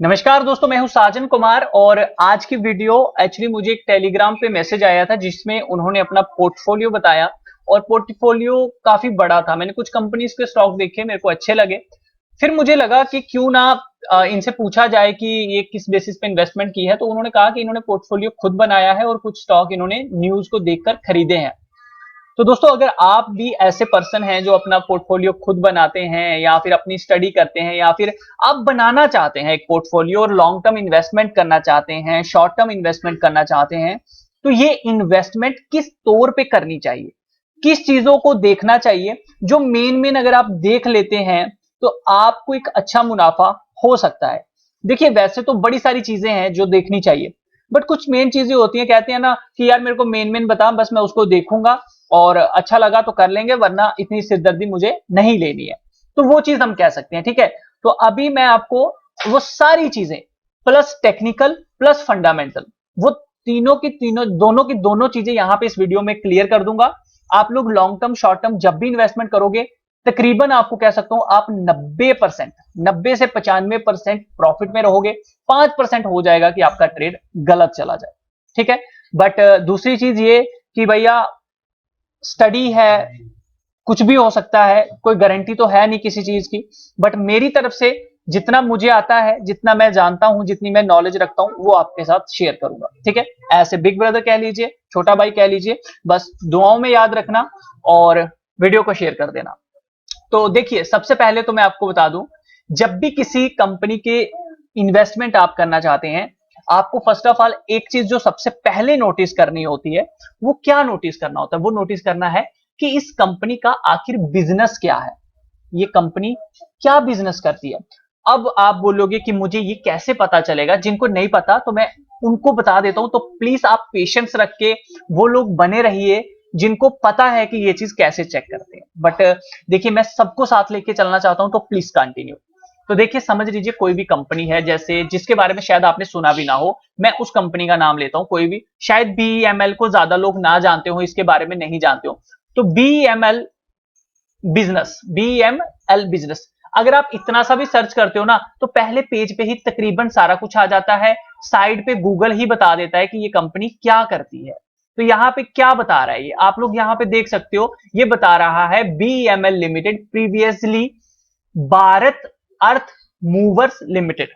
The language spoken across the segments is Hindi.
नमस्कार दोस्तों, मैं हूं साजन कुमार और आज की वीडियो एक्चुअली मुझे एक टेलीग्राम पे मैसेज आया था जिसमें उन्होंने अपना पोर्टफोलियो बताया और पोर्टफोलियो काफी बड़ा था। मैंने कुछ कंपनीज के स्टॉक देखे, मेरे को अच्छे लगे। फिर मुझे लगा कि क्यों ना इनसे पूछा जाए कि ये किस बेसिस पे इन्वेस्टमेंट की है। तो उन्होंने कहा कि इन्होंने पोर्टफोलियो खुद बनाया है और कुछ स्टॉक इन्होंने न्यूज को देखकर खरीदे हैं। तो दोस्तों, अगर आप भी ऐसे पर्सन हैं जो अपना पोर्टफोलियो खुद बनाते हैं या फिर अपनी स्टडी करते हैं या फिर आप बनाना चाहते हैं एक पोर्टफोलियो और लॉन्ग टर्म इन्वेस्टमेंट करना चाहते हैं, शॉर्ट टर्म इन्वेस्टमेंट करना चाहते हैं, तो ये इन्वेस्टमेंट किस तौर पे करनी चाहिए, किस चीजों को देखना चाहिए, जो मेन अगर आप देख लेते हैं तो आपको एक अच्छा मुनाफा हो सकता है। देखिए, वैसे तो बड़ी सारी चीजें हैं जो देखनी चाहिए, बट कुछ मेन चीजें होती हैं। कहते हैं ना कि यार मेरे को मेन बता, बस मैं उसको देखूंगा और अच्छा लगा तो कर लेंगे, वरना इतनी सिरदर्दी मुझे नहीं लेनी है। तो वो चीज हम कह सकते हैं, ठीक है। तो अभी मैं आपको वो सारी चीजें प्लस टेक्निकल प्लस फंडामेंटल, वो तीनों की तीनों, दोनों की दोनों चीजें यहां पे इस वीडियो में क्लियर कर दूंगा। आप लोग लॉन्ग टर्म शॉर्ट टर्म जब भी इन्वेस्टमेंट करोगे, तकरीबन आपको कह सकता हूं आप 90%, 90 से 95% प्रॉफिट में रहोगे। 5% हो जाएगा कि आपका ट्रेड गलत चला जाए, ठीक है। बट दूसरी चीज ये कि भैया, स्टडी है, कुछ भी हो सकता है, कोई गारंटी तो है नहीं किसी चीज की। बट मेरी तरफ से जितना मुझे आता है, जितना मैं जानता हूं, जितनी मैं नॉलेज रखता हूं, वो आपके साथ शेयर करूंगा, ठीक है। ऐसे बिग ब्रदर कह लीजिए, छोटा भाई कह लीजिए, बस दुआओं में याद रखना और वीडियो को शेयर कर देना। तो देखिए, सबसे पहले तो मैं आपको बता दूं, जब भी किसी कंपनी के इन्वेस्टमेंट आप करना चाहते हैं, आपको फर्स्ट ऑफ ऑल एक चीज जो सबसे पहले नोटिस करनी होती है, वो क्या नोटिस करना होता है? वो नोटिस करना है कि इस कंपनी का आखिर बिजनेस क्या है, ये कंपनी क्या बिजनेस करती है। अब आप बोलोगे कि मुझे ये कैसे पता चलेगा? जिनको नहीं पता तो मैं उनको बता देता हूं, तो प्लीज आप पेशेंस रख के वो लोग बने रहिए जिनको पता है कि ये चीज कैसे चेक करते हैं। बट देखिए, मैं सबको साथ लेके चलना चाहता हूं, तो प्लीज कंटिन्यू। तो देखिए, समझ लीजिए कोई भी कंपनी है, जैसे जिसके बारे में शायद आपने सुना भी ना हो, मैं उस कंपनी का नाम लेता हूं, कोई भी, शायद बीईएमएल को ज्यादा लोग ना जानते हो, इसके बारे में नहीं जानते हो। तो बीईएमएल बिजनेस, बीएमएल बिजनेस, अगर आप इतना सा भी सर्च करते हो ना, तो पहले पेज पे ही तकरीबन सारा कुछ आ जाता है। साइड पे गूगल ही बता देता है कि ये कंपनी क्या करती है। तो यहां पे क्या बता रहा है ये, आप लोग यहां पे देख सकते हो। ये बता रहा है BML Limited, previously Bharat Earth Movers Limited,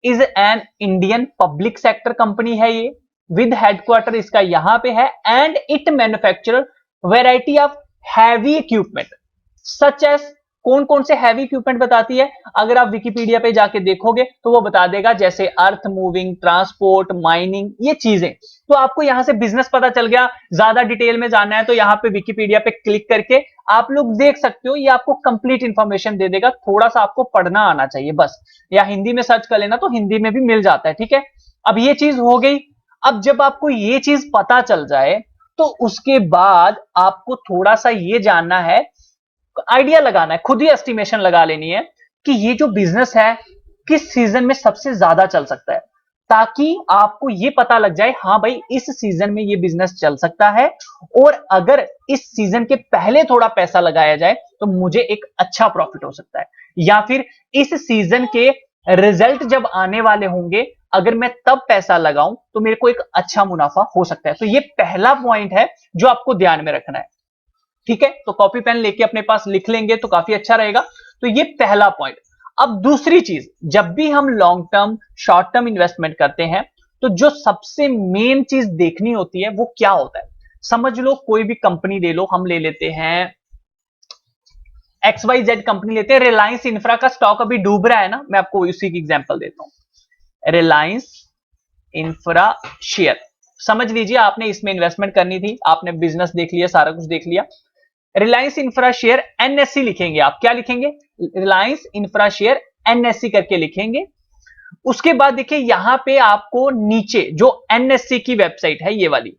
is an Indian public sector company है ये, विद हेडक्वार्टर इसका यहां पे है। And it manufacture variety of heavy equipment such as, कौन कौन से हैवी इक्विपमेंट बताती है? अगर आप विकिपीडिया पे जाके देखोगे तो वो बता देगा, जैसे अर्थ मूविंग, ट्रांसपोर्ट, माइनिंग, ये चीजें। तो आपको यहां से बिजनेस पता चल गया। ज्यादा डिटेल में जानना है तो यहां पे विकिपीडिया पे क्लिक करके आप लोग देख सकते हो, ये आपको कंप्लीट इंफॉर्मेशन दे देगा। थोड़ा सा आपको पढ़ना आना चाहिए बस, या हिंदी में सर्च कर लेना तो हिंदी में भी मिल जाता है, ठीक है। अब ये चीज हो गई। अब जब आपको ये चीज पता चल जाए, तो उसके बाद आपको थोड़ा सा ये जानना है, आइडिया लगाना है, खुद ही एस्टिमेशन लगा लेनी है कि ये जो बिजनेस है किस सीजन में सबसे ज्यादा चल सकता है, ताकि आपको ये पता लग जाए, हाँ भाई इस सीजन में ये बिजनेस चल सकता है। और अगर इस सीजन के पहले थोड़ा पैसा लगाया जाए तो मुझे एक अच्छा प्रॉफिट हो सकता है, या फिर इस सीजन के रिजल्ट जब आने वाले होंगे, अगर मैं तब पैसा लगाऊं तो मेरे को एक अच्छा मुनाफा हो सकता है। तो ये पहला पॉइंट है जो आपको ध्यान में रखना है, ठीक है। तो कॉपी पेन लेके अपने पास लिख लेंगे तो काफी अच्छा रहेगा। तो ये पहला पॉइंट। अब दूसरी चीज, जब भी हम long term short term investment करते हैं, तो जो सबसे मेन चीज देखनी होती है वो क्या होता है? समझ लो कोई भी कंपनी ले लो, हम ले लेते हैं XYZ कंपनी लेते हैं। रिलायंस इंफ्रा का स्टॉक अभी डूब रहा है ना, मैं आपको उसी की एग्जांपल देता हूं। रिलायंस इंफ्रा शेयर, समझ लीजिए आपने इसमें इन्वेस्टमेंट करनी थी, आपने बिजनेस देख लिया, सारा कुछ देख लिया। रिलायंस इंफ्रा शेयर एनएससी लिखेंगे, आप क्या लिखेंगे? रिलायंस इंफ्रा शेयर एनएससी करके लिखेंगे। उसके बाद देखिए, यहां पे आपको नीचे जो एनएससी की वेबसाइट है, ये वाली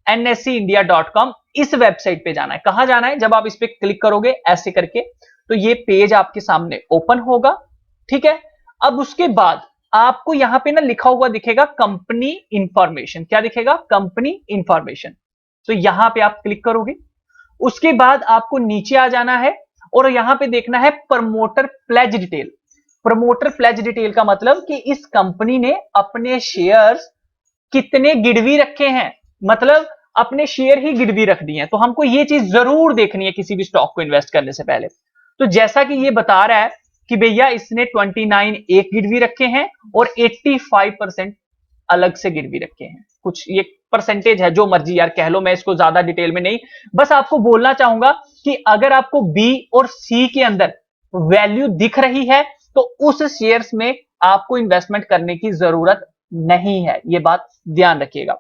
nscindia.com, इस वेबसाइट पे जाना है। कहां जाना है? जब आप इस पे क्लिक करोगे ऐसे करके, तो ये पेज आपके सामने ओपन होगा, ठीक है। अब उसके बाद आपको यहां पे ना लिखा हुआ दिखेगा कंपनी इंफॉर्मेशन, क्या दिखेगा? Company information. तो यहां पे आप क्लिक करोगे, उसके बाद आपको नीचे आ जाना है और यहां पे देखना है promoter pledge detail. Promoter pledge detail का मतलब कि इस कंपनी ने अपने शेयर्स कितने गिरवी रखे हैं, मतलब अपने शेयर ही गिरवी रख दिए हैं। तो हमको ये चीज जरूर देखनी है किसी भी स्टॉक को इन्वेस्ट करने से पहले। तो जैसा कि ये बता रहा है कि भैया इसने 29 एक गिरवी रखे हैं और 85% अलग से गिरवी रखे हैं। कुछ ये परसेंटेज है, जो मर्जी यार कह लो, मैं इसको ज्यादा डिटेल में नहीं, बस आपको बोलना चाहूंगा कि अगर आपको बी और सी के अंदर वैल्यू दिख रही है तो उस शेयर्स में आपको इन्वेस्टमेंट करने की जरूरत नहीं है, ये बात ध्यान रखिएगा।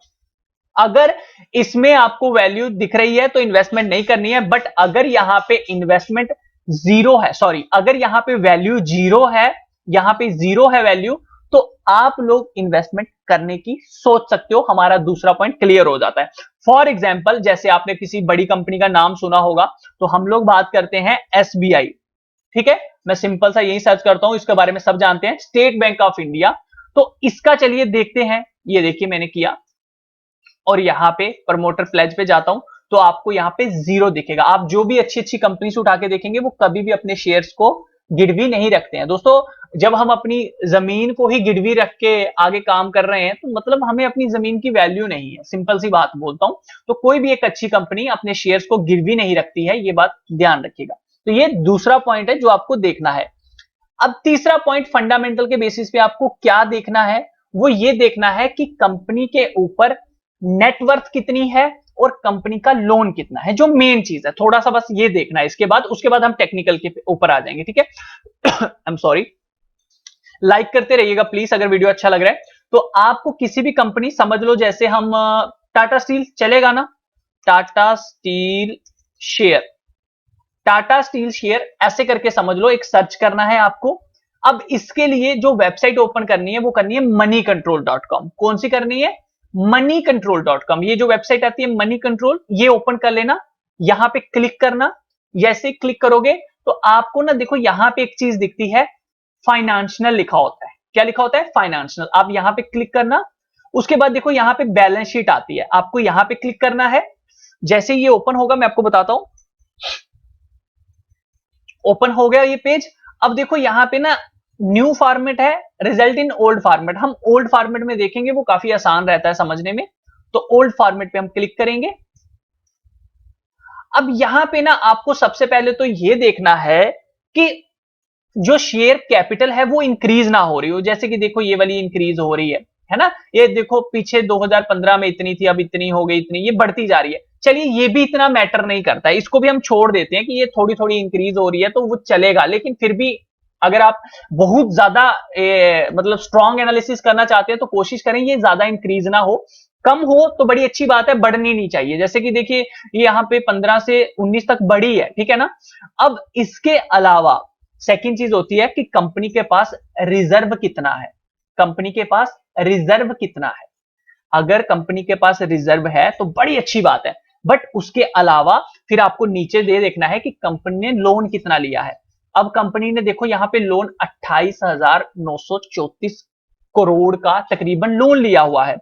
अगर इसमें आपको वैल्यू दिख रही है तो इन्वेस्टमेंट नहीं करनी है, बट अगर यहां पे इन्वेस्टमेंट जीरो है, सॉरी, अगर यहां पे वैल्यू जीरो है, यहां पे जीरो है वैल्यू, तो आप लोग इन्वेस्टमेंट करने की सोच सकते हो। हमारा दूसरा पॉइंट क्लियर हो जाता है। फॉर एग्जाम्पल, जैसे आपने किसी बड़ी कंपनी का नाम सुना होगा, तो हम लोग बात करते हैं एसबीआई, ठीक है, मैं सिंपल सा यही सर्च करता हूं, इसके बारे में सब जानते हैं, स्टेट बैंक ऑफ इंडिया। तो इसका चलिए देखते हैं, ये देखिए मैंने किया और यहां पे प्रमोटर प्लेज पे जाता हूं तो आपको यहां पे जीरो दिखेगा। आप जो भी अच्छी अच्छी कंपनी से उठा के देखेंगे वो कभी भी अपने शेयर्स को गिरवी नहीं रखते हैं। दोस्तों, जब हम अपनी जमीन को ही गिरवी रख के आगे काम कर रहे हैं तो मतलब हमें अपनी जमीन की वैल्यू नहीं है, सिंपल सी बात बोलता हूं। तो कोई भी एक अच्छी कंपनी अपने शेयर्स को गिरवी नहीं रखती है, ये बात ध्यान रखिएगा। तो ये दूसरा पॉइंट है जो आपको देखना है। अब तीसरा पॉइंट, फंडामेंटल के बेसिस पे आपको क्या देखना है, वो ये देखना है कि कंपनी के ऊपर नेटवर्थ कितनी है और कंपनी का लोन कितना है, जो मेन चीज है। थोड़ा सा बस ये देखना है, इसके बाद उसके बाद हम टेक्निकल के ऊपर आ जाएंगे, ठीक है। आई एम सॉरी, लाइक करते रहिएगा प्लीज अगर वीडियो अच्छा लग रहा है। तो आपको किसी भी कंपनी, समझ लो जैसे हम टाटा स्टील, चलेगा ना, Tata steel share, Tata steel share ऐसे करके समझ लो, एक सर्च करना है आपको। अब इसके लिए जो वेबसाइट ओपन करनी है वो करनी है moneycontrol.com। कौन सी करनी है? moneycontrol.com। ये जो वेबसाइट आती है मनी कंट्रोल, ये ओपन कर लेना, यहां पे क्लिक करना। जैसे क्लिक करोगे तो आपको ना देखो यहां पे एक चीज दिखती है, फाइनेंशियल लिखा होता है। क्या लिखा होता है? फाइनेंशियल। आप यहां पे क्लिक करना, उसके बाद देखो यहां पे बैलेंस शीट आती है, आपको यहां पे क्लिक करना है। जैसे ये ओपन होगा मैं आपको बताता हूं, ओपन हो गया ये पेज। अब देखो यहां पे ना न्यू फॉर्मेट है, रिजल्ट इन ओल्ड फॉर्मेट। हम ओल्ड फॉर्मेट में देखेंगे, वो काफी आसान रहता है समझने में। तो ओल्ड फॉर्मेट पे हम क्लिक करेंगे। अब यहां पे ना आपको सबसे पहले तो ये देखना है कि जो शेयर कैपिटल है वो इंक्रीज ना हो रही हो। जैसे कि देखो ये वाली इंक्रीज हो रही है ना, ये देखो पीछे 2015 में इतनी थी, अब इतनी हो गई, इतनी, ये बढ़ती जा रही है। चलिए ये भी इतना मैटर नहीं करता है, इसको भी हम छोड़ देते हैं कि ये थोड़ी थोड़ी इंक्रीज हो रही है तो वो चलेगा। लेकिन फिर भी अगर आप बहुत ज्यादा मतलब स्ट्रॉन्ग एनालिसिस करना चाहते हैं तो कोशिश करें ये ज्यादा इंक्रीज ना हो, कम हो तो बड़ी अच्छी बात है, बढ़नी नहीं चाहिए। जैसे कि देखिए ये यहाँ पे 15 से 19 तक बढ़ी है, ठीक है ना। अब इसके अलावा सेकंड चीज होती है कि कंपनी के पास रिजर्व कितना है, कंपनी के पास रिजर्व कितना है। अगर कंपनी के पास रिजर्व है तो बड़ी अच्छी बात है, बट उसके अलावा फिर आपको नीचे दे देखना है कि कंपनी ने लोन कितना लिया है। अब कंपनी ने देखो यहां पे लोन 28,934 करोड़ का तकरीबन लोन लिया हुआ है।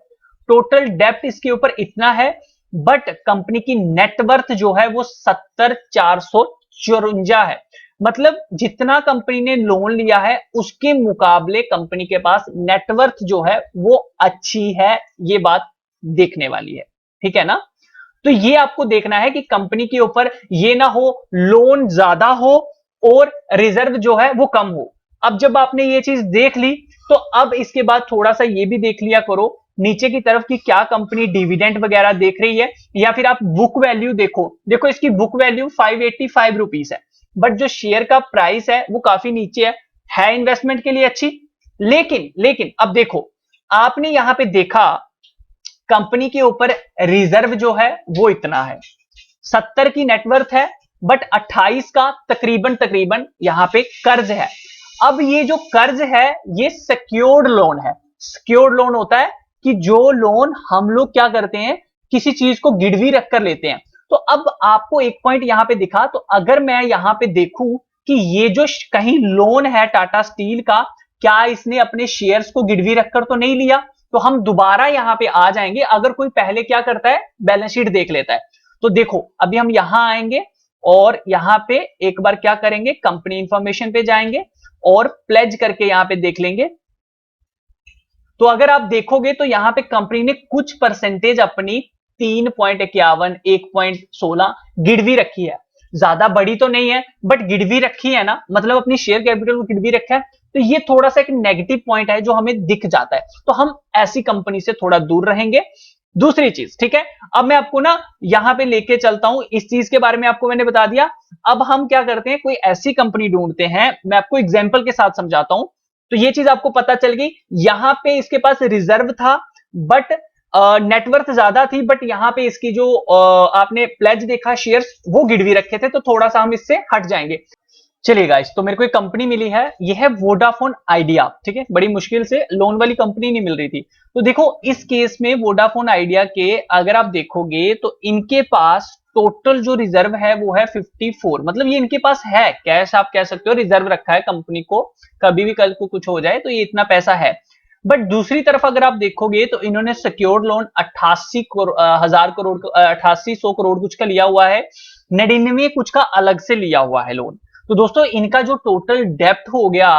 टोटल डेप्ट इसके ऊपर इतना है, बट कंपनी की नेटवर्थ जो है वो 70,454 है। मतलब जितना कंपनी ने लोन लिया है उसके मुकाबले कंपनी के पास नेटवर्थ जो है वो अच्छी है, ये बात देखने वाली है, ठीक है ना। तो ये आपको देखना है कि कंपनी के ऊपर ये ना हो लोन ज्यादा हो और रिजर्व जो है वो कम हो। अब जब आपने ये चीज देख ली तो अब इसके बाद थोड़ा सा ये भी देख लिया करो नीचे की तरफ कि क्या कंपनी डिविडेंड वगैरह देख रही है, या फिर आप बुक वैल्यू देखो। देखो इसकी बुक वैल्यू 585 रुपीस है, बट जो शेयर का प्राइस है वो काफी नीचे है इन्वेस्टमेंट के लिए अच्छी। लेकिन अब देखो आपने यहां पे देखा कंपनी के ऊपर रिजर्व जो है वो इतना है, 70 की नेटवर्थ है, बट 28 का तकरीबन यहां पे कर्ज है। अब ये जो कर्ज है ये सिक्योर्ड लोन है। सिक्योर्ड लोन होता है कि जो लोन हम लोग क्या करते हैं, किसी चीज को गिरवी रखकर लेते हैं। तो अब आपको एक पॉइंट यहां पे दिखा, तो अगर मैं यहां पे देखूं कि ये जो कहीं लोन है टाटा स्टील का, क्या इसने अपने शेयर्स को गिरवी रखकर तो नहीं लिया, तो हम दोबारा यहां पे आ जाएंगे। अगर कोई पहले क्या करता है, बैलेंस शीट देख लेता है। तो देखो अभी हम यहां आएंगे और यहां पे एक बार क्या करेंगे, कंपनी इंफॉर्मेशन पे जाएंगे और प्लेज करके यहां पे देख लेंगे। तो अगर आप देखोगे तो यहां पे कंपनी ने कुछ परसेंटेज अपनी 3.51, 1.16 गिरवी रखी है। ज्यादा बड़ी तो नहीं है बट गिरवी रखी है ना, मतलब अपनी शेयर कैपिटल को गिरवी रखा है। तो ये थोड़ा सा एक नेगेटिव पॉइंट है जो हमें दिख जाता है, तो हम ऐसी कंपनी से थोड़ा दूर रहेंगे। दूसरी चीज, ठीक है, अब मैं आपको ना यहां पे लेके चलता हूं, इस चीज के बारे में आपको मैंने बता दिया। अब हम क्या करते हैं, कोई ऐसी कंपनी ढूंढते हैं, मैं आपको एग्जांपल के साथ समझाता हूं। तो ये चीज आपको पता चल गई, यहां पे इसके पास रिजर्व था बट नेटवर्थ ज्यादा थी, बट यहां पे इसकी जो आपने प्लेज देखा शेयर्स वो गिरवी रखे थे, तो थोड़ा सा हम इससे हट जाएंगे। चलिए गाइस, तो मेरे को एक कंपनी मिली है, ये है वोडाफोन आइडिया, ठीक है, बड़ी मुश्किल से लोन वाली कंपनी नहीं मिल रही थी। तो देखो इस केस में वोडाफोन आइडिया के अगर आप देखोगे तो इनके पास टोटल जो रिजर्व है वो है 54, मतलब ये इनके पास है कैश, आप कह सकते हो रिजर्व रखा है कंपनी को, कभी भी कल को कुछ हो जाए तो ये इतना पैसा है। बट दूसरी तरफ अगर आप देखोगे तो इन्होंने सिक्योर्ड लोन 88 100 करोड़ कुछ का लिया हुआ है, 99 कुछ का अलग से लिया हुआ है लोन। तो दोस्तों इनका जो टोटल डेप्थ हो गया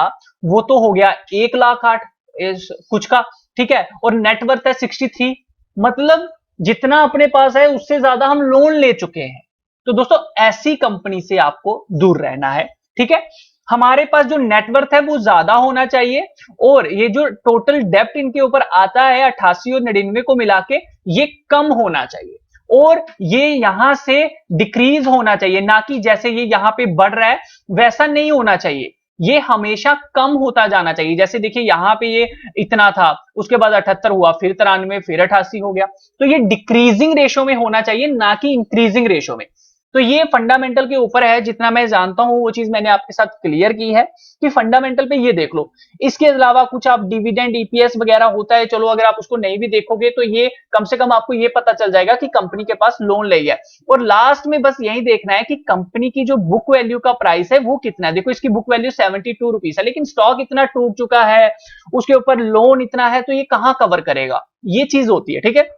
वो तो हो गया 1,08,000 कुछ का, ठीक है, और नेटवर्थ है 63, मतलब जितना अपने पास है उससे ज्यादा हम लोन ले चुके हैं। तो दोस्तों ऐसी कंपनी से आपको दूर रहना है, ठीक है। हमारे पास जो नेटवर्थ है वो ज्यादा होना चाहिए, और ये जो टोटल डेप्थ इनके ऊपर आता है 88 और 99 को मिला के, ये कम होना चाहिए, और ये यहां से डिक्रीज होना चाहिए, ना कि जैसे ये यहां पे बढ़ रहा है वैसा नहीं होना चाहिए, ये हमेशा कम होता जाना चाहिए। जैसे देखिए यहां पे ये इतना था, उसके बाद 78 हुआ, फिर 93, फिर 88 हो गया, तो ये डिक्रीजिंग रेशो में होना चाहिए, ना कि इंक्रीजिंग रेशो में। तो ये फंडामेंटल के ऊपर है, जितना मैं जानता हूं वो चीज मैंने आपके साथ क्लियर की है कि फंडामेंटल पे ये देख लो। इसके अलावा कुछ आप डिविडेंड ईपीएस वगैरह होता है, चलो अगर आप उसको नहीं भी देखोगे तो ये कम से कम आपको ये पता चल जाएगा कि कंपनी के पास लोन ले है। और लास्ट में बस यही देखना है कि कंपनी की जो बुक वैल्यू का प्राइस है वो कितना है। देखो इसकी बुक वैल्यू 72 रुपीज है, लेकिन स्टॉक इतना टूट चुका है, उसके ऊपर लोन इतना है, तो ये कहां कवर करेगा, ये चीज होती है, ठीक है।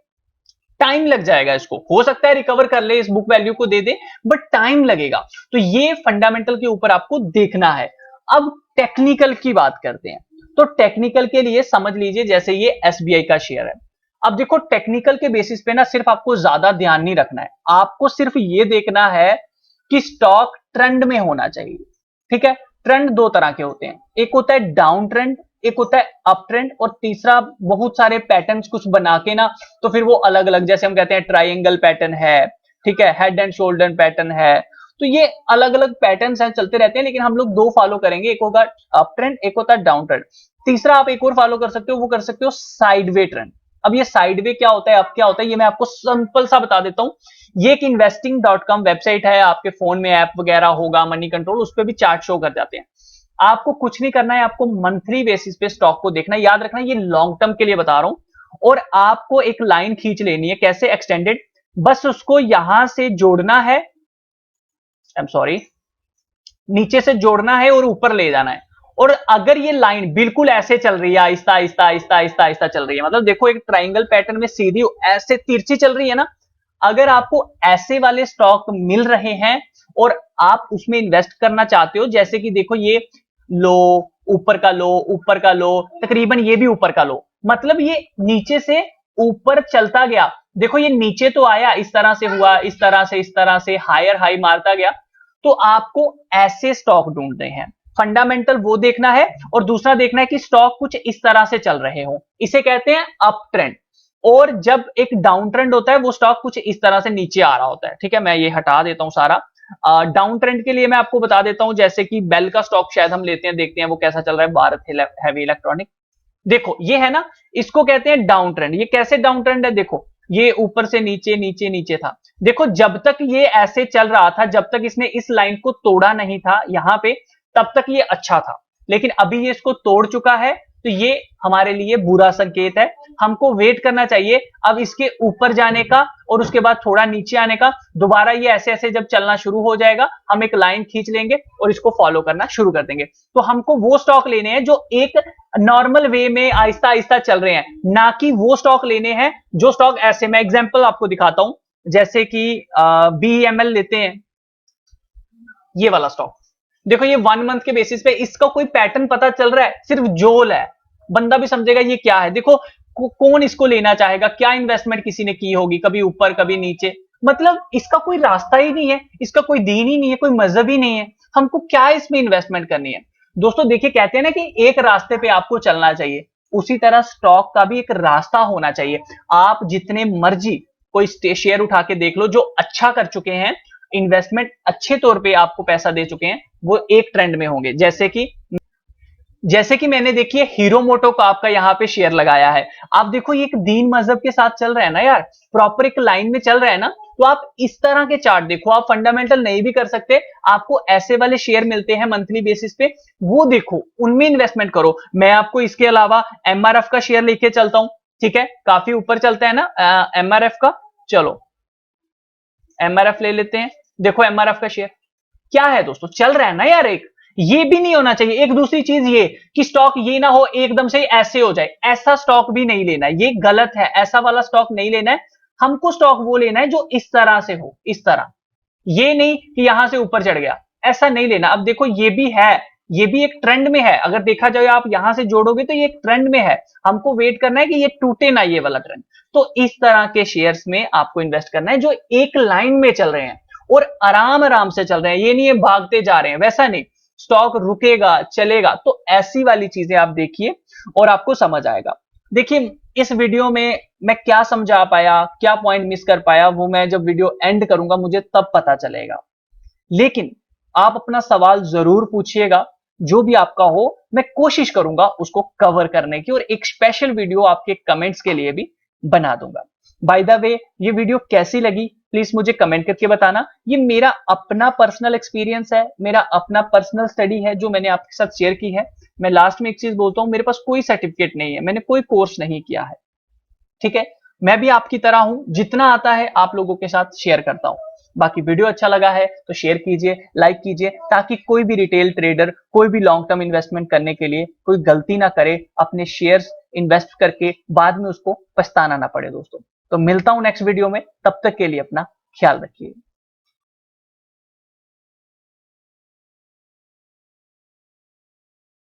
टाइम लग जाएगा, इसको हो सकता है रिकवर कर ले, इस बुक वैल्यू को दे दे, बट टाइम लगेगा। तो ये फंडामेंटल के ऊपर आपको देखना है। अब टेक्निकल की बात करते हैं, तो टेक्निकल के लिए समझ लीजिए जैसे ये एसबीआई का शेयर है। अब देखो टेक्निकल के बेसिस पे ना सिर्फ आपको ज्यादा ध्यान नहीं रखना है, आपको सिर्फ ये देखना है कि स्टॉक ट्रेंड में होना चाहिए, ठीक है। ट्रेंड दो तरह के होते हैं, एक होता है डाउन ट्रेंड, एक होता है अप ट्रेंड, और तीसरा बहुत सारे पैटर्न्स कुछ बना के ना, तो फिर वो अलग अलग, जैसे हम कहते हैं ट्राइंगल पैटर्न है, ठीक है, हेड एंड शोल्डर पैटर्न है, तो ये अलग अलग पैटर्न्स हैं, चलते रहते हैं, लेकिन हम लोग दो फॉलो करेंगे, एक होगा अप ट्रेंड, एक होता है डाउन ट्रेंड। तीसरा आप एक और फॉलो कर सकते हो, वो कर सकते हो साइडवे ट्रेंड। अब ये साइडवे क्या होता है, अब क्या होता है, ये मैं आपको सिंपल सा बता देता हूं। ये एक investing.com वेबसाइट है, आपके फोन में ऐप वगैरह होगा, मनी कंट्रोल, उस पर भी चार्ट शो कर जाते हैं। आपको कुछ नहीं करना है, आपको मंथली बेसिस पे स्टॉक को देखना है, याद रखना ये लॉन्ग टर्म के लिए बता रहा हूं। और आपको एक लाइन खींच लेनी है, कैसे, एक्सटेंडेड, बस उसको यहां से जोड़ना है, आई एम सॉरी, नीचे से जोड़ना है और ऊपर ले जाना है। और अगर ये लाइन बिल्कुल ऐसे चल रही है, आहिस्ता आहिस्ता आहिस्ता आहिस्ता आहिस्ता चल रही है, मतलब देखो एक ट्राइंगल पैटर्न में सीधी ऐसे तिरछी चल रही है ना, अगर आपको ऐसे वाले स्टॉक मिल रहे हैं और आप उसमें इन्वेस्ट करना चाहते हो, जैसे कि देखो ये लो, ऊपर का लो, ऊपर का लो, तकरीबन ये भी ऊपर का लो, मतलब ये नीचे से ऊपर चलता गया, देखो ये नीचे तो आया, इस तरह से हुआ, इस तरह से, इस तरह से हायर हाई मारता गया, तो आपको ऐसे स्टॉक ढूंढने हैं। फंडामेंटल वो देखना है, और दूसरा देखना है कि स्टॉक कुछ इस तरह से चल रहे हो, इसे कहते हैं अप ट्रेंड। और जब एक डाउन ट्रेंड होता है, वो स्टॉक कुछ इस तरह से नीचे आ रहा होता है, ठीक है। मैं ये हटा देता हूं सारा। डाउन ट्रेंड के लिए मैं आपको बता देता हूं, जैसे कि बेल का स्टॉक शायद हम लेते हैं, देखते हैं वो कैसा चल रहा है, भारत हैवी इलेक्ट्रॉनिक, देखो ये है ना, इसको कहते हैं डाउन ट्रेंड। ये कैसे डाउन ट्रेंड है, देखो ये ऊपर से नीचे नीचे नीचे था, देखो जब तक ये ऐसे चल रहा था, जब तक इसने इस लाइन को तोड़ा नहीं था यहां पे, तब तक ये अच्छा था, लेकिन अभी ये इसको तोड़ चुका है, तो ये हमारे लिए बुरा संकेत है। हमको वेट करना चाहिए अब इसके ऊपर जाने का, और उसके बाद थोड़ा नीचे आने का, दोबारा ये ऐसे ऐसे जब चलना शुरू हो जाएगा, हम एक लाइन खींच लेंगे और इसको फॉलो करना शुरू कर देंगे। तो हमको वो स्टॉक लेने हैं जो एक नॉर्मल वे में आहिस्ता आहिस्ता चल रहे हैं, ना कि वो स्टॉक लेने हैं जो स्टॉक ऐसे, मैं एग्जांपल आपको दिखाता हूं, जैसे कि बीईएमएल लेते हैं, ये वाला स्टॉक देखो ये 1 मंथ के बेसिस पे इसका कोई पैटर्न पता चल रहा है, सिर्फ जोल है, बंदा भी समझेगा ये क्या है। देखो कौन इसको लेना चाहेगा, क्या इन्वेस्टमेंट किसी ने की होगी, कभी ऊपर कभी नीचे, मतलब इसका कोई रास्ता ही नहीं है, इसका कोई दीन ही नहीं है, कोई मजहब ही नहीं है, हमको क्या इसमें इन्वेस्टमेंट करनी है। दोस्तों देखिए कहते हैं ना कि एक रास्ते पे आपको चलना चाहिए, उसी तरह स्टॉक का भी एक रास्ता होना चाहिए। आप जितने मर्जी कोई शेयर उठा के देख लो जो अच्छा कर चुके हैं, इन्वेस्टमेंट अच्छे तौर पे आपको पैसा दे चुके हैं, वो एक ट्रेंड में होंगे। जैसे कि मैंने देखिए हीरो मोटो का आपका यहां पे शेयर लगाया है, आप देखो ये एक दीन मजहब के साथ चल रहा है ना यार, प्रॉपर एक लाइन में चल रहा है ना। तो आप इस तरह के चार्ट देखो, आप फंडामेंटल नहीं भी कर सकते, आपको ऐसे वाले शेयर मिलते हैं मंथली बेसिस पे, वो देखो उनमें इन्वेस्टमेंट करो। मैं आपको इसके अलावा एमआरएफ का शेयर लेके चलता हूं, ठीक है, काफी ऊपर चलता है ना एमआरएफ का। चलो एमआरएफ ले लेते हैं, देखो एमआरएफ का शेयर क्या है दोस्तों, चल रहा है ना यार। एक ये भी नहीं होना चाहिए, एक दूसरी चीज ये कि स्टॉक ये ना हो एकदम से ऐसे हो जाए, ऐसा स्टॉक भी नहीं लेना है, ये गलत है, ऐसा वाला स्टॉक नहीं लेना है। हमको स्टॉक वो लेना है जो इस तरह से हो, इस तरह, ये नहीं कि यहां से ऊपर चढ़ गया, ऐसा नहीं लेना। अब देखो ये भी है, ये भी एक ट्रेंड में है, अगर देखा जाए आप यहां से जोड़ोगे तो ये एक ट्रेंड में है, हमको वेट करना है कि ये टूटे ना ये वाला ट्रेंड। तो इस तरह के शेयर्स में आपको इन्वेस्ट करना है जो एक लाइन में चल रहे हैं और आराम आराम से चल रहे हैं, ये नहीं है भागते जा रहे हैं, वैसा नहीं। स्टॉक रुकेगा चलेगा, तो ऐसी वाली चीजें आप देखिए और आपको समझ आएगा। देखिए इस वीडियो में मैं क्या समझा पाया, क्या पॉइंट मिस कर पाया, वो मैं जब वीडियो एंड करूंगा मुझे तब पता चलेगा। लेकिन आप अपना सवाल जरूर पूछिएगा, जो भी आपका हो मैं कोशिश करूंगा उसको कवर करने की, और एक स्पेशल वीडियो आपके कमेंट्स के लिए भी बना दूंगा। बाय द वे ये वीडियो कैसी लगी प्लीज मुझे कमेंट करके बताना। ये मेरा अपना पर्सनल एक्सपीरियंस है, मेरा अपना पर्सनल स्टडी है जो मैंने आपके साथ शेयर की है। मैं लास्ट में एक चीज बोलता हूं, मेरे पास कोई सर्टिफिकेट नहीं है, मैंने कोई कोर्स नहीं किया है, ठीक है। मैं भी आपकी तरह हूं, जितना आता है आप लोगों के साथ शेयर करता हूं। बाकी वीडियो अच्छा लगा है तो शेयर कीजिए, लाइक कीजिए, ताकि कोई भी रिटेल ट्रेडर कोई भी लॉन्ग टर्म इन्वेस्टमेंट करने के लिए कोई गलती ना करे, अपने शेयर्स इन्वेस्ट करके बाद में उसको पछताना ना पड़े दोस्तों। तो मिलता हूं नेक्स्ट वीडियो में, तब तक के लिए अपना ख्याल रखिए।